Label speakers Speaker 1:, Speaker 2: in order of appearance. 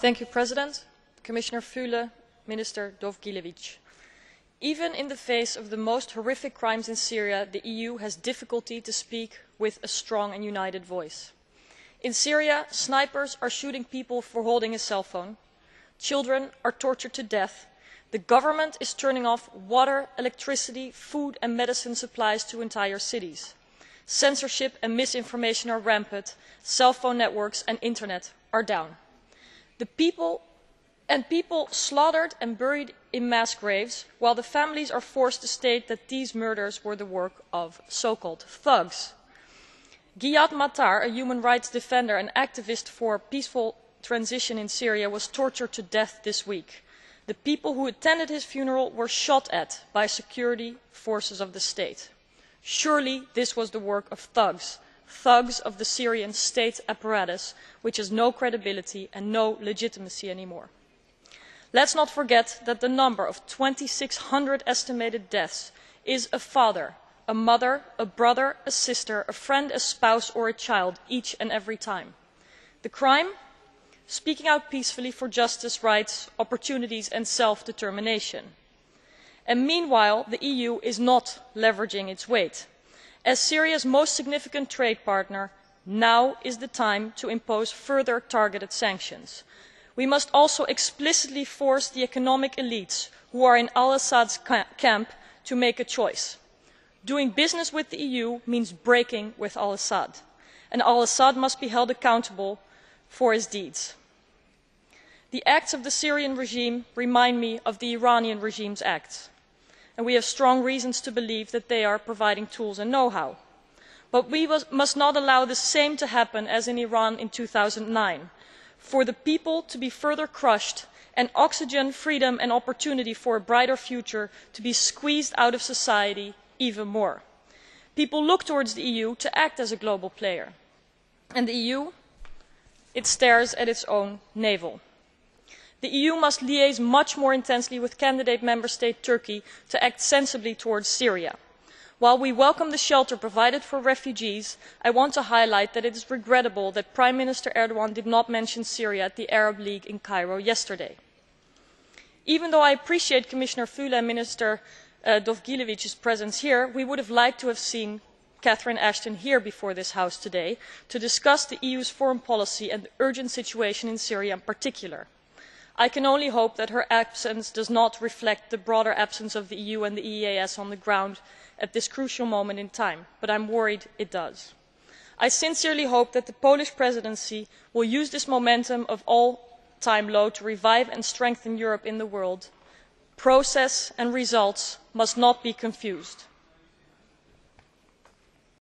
Speaker 1: Mr President, Commissioner Füle, Minister Dovgilevic. Even in the face of the most horrific crimes in Syria, the EU has difficulty to speak with a strong and united voice. In Syria, snipers are shooting people for holding a cell phone. Children are tortured to death. The government is turning off water, electricity, food and medicine supplies to entire cities. Censorship and misinformation are rampant. Cell phone networks and internet are down. People slaughtered and buried in mass graves, while the families are forced to state that these murders were the work of so-called thugs. Ghayath Mattar, a human rights defender and activist for peaceful transition in Syria, was tortured to death this week. The people who attended his funeral were shot at by security forces of the state. Surely this was the work of thugs, thugs of the Syrian state apparatus, which has no credibility and no legitimacy anymore. Let us not forget that the number of 2,600 estimated deaths is a father, a mother, a brother, a sister, a friend, a spouse or a child each and every time. The crime? Speaking out peacefully for justice, rights, opportunities and self-determination. And meanwhile, the EU is not leveraging its weight. As Syria's most significant trade partner, now is the time to impose further targeted sanctions. We must also explicitly force the economic elites who are in al-Assad's camp to make a choice. Doing business with the EU means breaking with al-Assad, and al-Assad must be held accountable for his deeds. The acts of the Syrian regime remind me of the Iranian regime's acts, and we have strong reasons to believe that they are providing tools and know-how. But we must not allow the same to happen as in Iran in 2009, for the people to be further crushed and oxygen, freedom and opportunity for a brighter future to be squeezed out of society even more. People look towards the EU to act as a global player, and the EU, it stares at its own navel. The EU must liaise much more intensely with candidate member state Turkey to act sensibly towards Syria. While we welcome the shelter provided for refugees, I want to highlight that it is regrettable that Prime Minister Erdogan did not mention Syria at the Arab League in Cairo yesterday. Even though I appreciate Commissioner Füle and Minister Dovgilevic's presence here, we would have liked to have seen Catherine Ashton here before this House today to discuss the EU's foreign policy and the urgent situation in Syria in particular. I can only hope that her absence does not reflect the broader absence of the EU and the EEAS on the ground at this crucial moment in time, but I am worried it does. I sincerely hope that the Polish Presidency will use this momentum of all-time low to revive and strengthen Europe in the world. Process and results must not be confused.